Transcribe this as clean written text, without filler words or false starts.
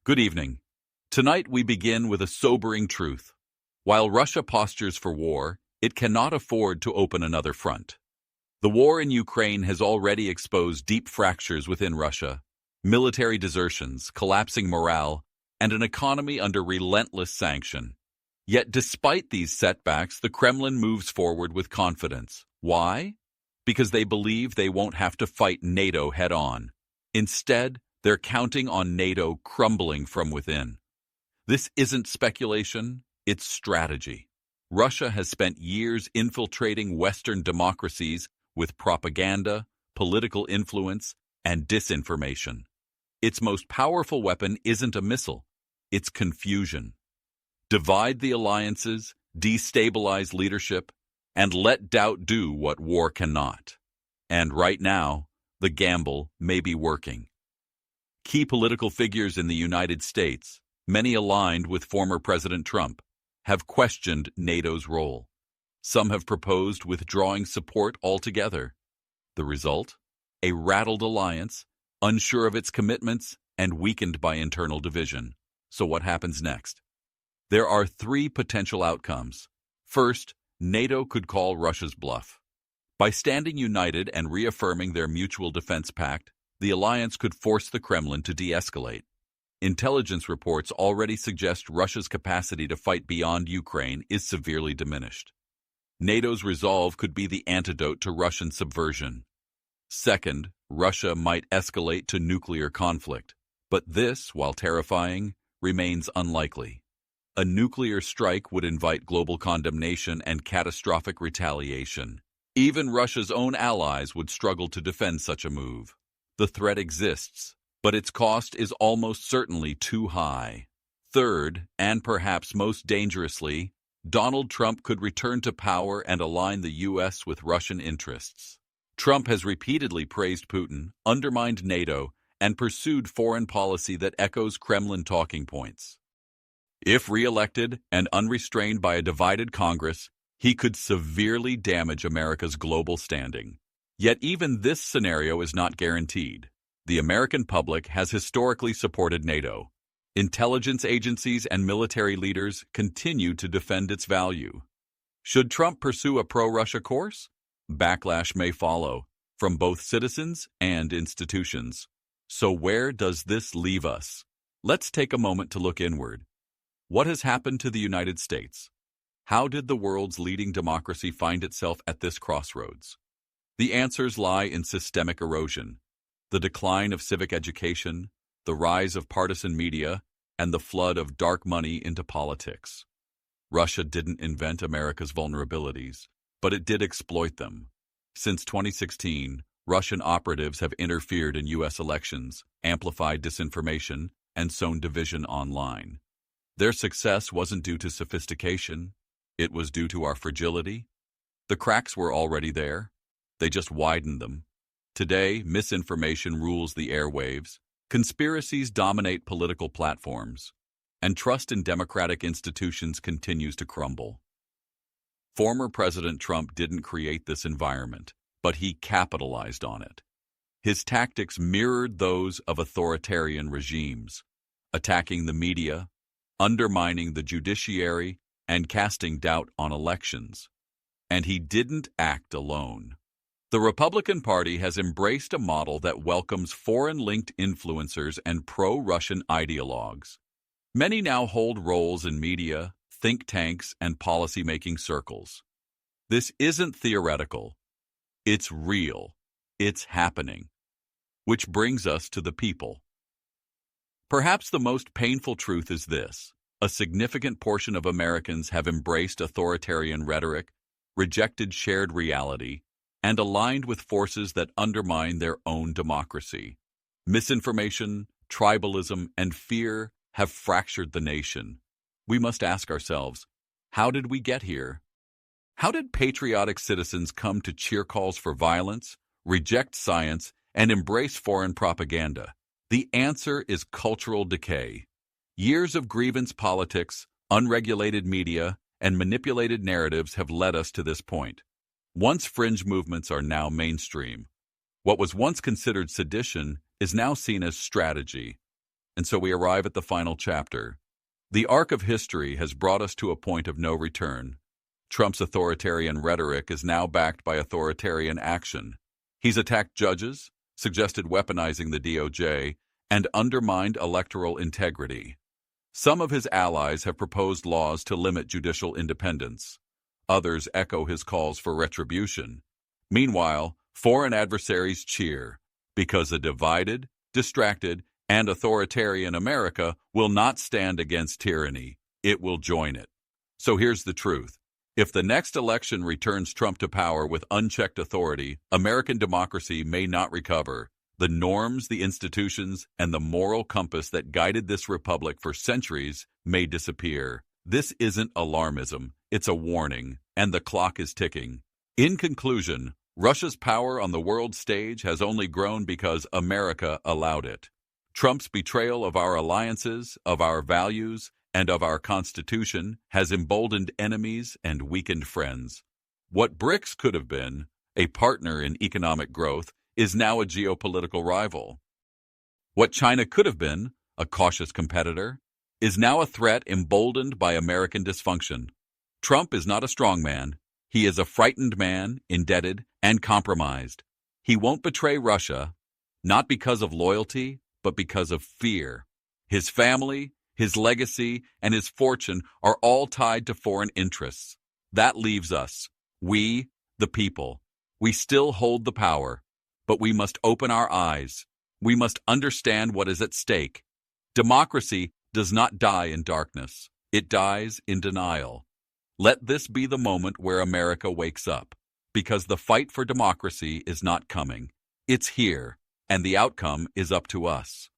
Good evening. Tonight we begin with a sobering truth. While Russia postures for war, it cannot afford to open another front. The war in Ukraine has already exposed deep fractures within Russia, military desertions, collapsing morale, and an economy under relentless sanction. Yet despite these setbacks, the Kremlin moves forward with confidence. Why? Because they believe they won't have to fight NATO head-on. Instead, they're counting on NATO crumbling from within. This isn't speculation, it's strategy. Russia has spent years infiltrating Western democracies with propaganda, political influence, and disinformation. Its most powerful weapon isn't a missile, it's confusion. Divide the alliances, destabilize leadership, and let doubt do what war cannot. And right now, the gamble may be working. Key political figures in the United States, many aligned with former President Trump, have questioned NATO's role. Some have proposed withdrawing support altogether. The result? A rattled alliance, unsure of its commitments and weakened by internal division. So what happens next? There are three potential outcomes. First, NATO could call Russia's bluff. By standing united and reaffirming their mutual defense pact, the alliance could force the Kremlin to de-escalate. Intelligence reports already suggest Russia's capacity to fight beyond Ukraine is severely diminished. NATO's resolve could be the antidote to Russian subversion. Second, Russia might escalate to nuclear conflict. But this, while terrifying, remains unlikely. A nuclear strike would invite global condemnation and catastrophic retaliation. Even Russia's own allies would struggle to defend such a move. The threat exists, but its cost is almost certainly too high. Third, and perhaps most dangerously, Donald Trump could return to power and align the U.S. with Russian interests. Trump has repeatedly praised Putin, undermined NATO, and pursued foreign policy that echoes Kremlin talking points. If re-elected and unrestrained by a divided Congress, he could severely damage America's global standing. Yet even this scenario is not guaranteed. The American public has historically supported NATO. Intelligence agencies and military leaders continue to defend its value. Should Trump pursue a pro-Russia course? Backlash may follow, from both citizens and institutions. So where does this leave us? Let's take a moment to look inward. What has happened to the United States? How did the world's leading democracy find itself at this crossroads? The answers lie in systemic erosion, the decline of civic education, the rise of partisan media, and the flood of dark money into politics. Russia didn't invent America's vulnerabilities, but it did exploit them. Since 2016, Russian operatives have interfered in U.S. elections, amplified disinformation, and sown division online. Their success wasn't due to sophistication, it was due to our fragility. The cracks were already there. They just widened them. Today, misinformation rules the airwaves, conspiracies dominate political platforms, and trust in democratic institutions continues to crumble. Former President Trump didn't create this environment, but he capitalized on it. His tactics mirrored those of authoritarian regimes, attacking the media, undermining the judiciary, and casting doubt on elections. And he didn't act alone. The Republican Party has embraced a model that welcomes foreign-linked influencers and pro-Russian ideologues. Many now hold roles in media, think tanks, and policy-making circles. This isn't theoretical. It's real. It's happening. Which brings us to the people. Perhaps the most painful truth is this. A significant portion of Americans have embraced authoritarian rhetoric, rejected shared reality, and aligned with forces that undermine their own democracy. Misinformation, tribalism, and fear have fractured the nation. We must ask ourselves, how did we get here? How did patriotic citizens come to cheer calls for violence, reject science, and embrace foreign propaganda? The answer is cultural decay. Years of grievance politics, unregulated media, and manipulated narratives have led us to this point. Once fringe movements are now mainstream. What was once considered sedition is now seen as strategy. And so we arrive at the final chapter. The arc of history has brought us to a point of no return. Trump's authoritarian rhetoric is now backed by authoritarian action. He's attacked judges, suggested weaponizing the DOJ, and undermined electoral integrity. Some of his allies have proposed laws to limit judicial independence. Others echo his calls for retribution. Meanwhile, foreign adversaries cheer, because a divided, distracted, and authoritarian America will not stand against tyranny. It will join it. So here's the truth. If the next election returns Trump to power with unchecked authority, American democracy may not recover. The norms, the institutions, and the moral compass that guided this republic for centuries may disappear. This isn't alarmism, it's a warning, and the clock is ticking. In conclusion, Russia's power on the world stage has only grown because America allowed it. Trump's betrayal of our alliances, of our values, and of our Constitution has emboldened enemies and weakened friends. What BRICS could have been, a partner in economic growth, is now a geopolitical rival. What China could have been, a cautious competitor, is now a threat emboldened by American dysfunction. Trump is not a strong man. He is a frightened man, indebted, and compromised. He won't betray Russia, not because of loyalty, but because of fear. His family, his legacy, and his fortune are all tied to foreign interests. That leaves us, we, the people. We still hold the power, but we must open our eyes. We must understand what is at stake. Democracy does not die in darkness. It dies in denial. Let this be the moment where America wakes up, because the fight for democracy is not coming. It's here, and the outcome is up to us.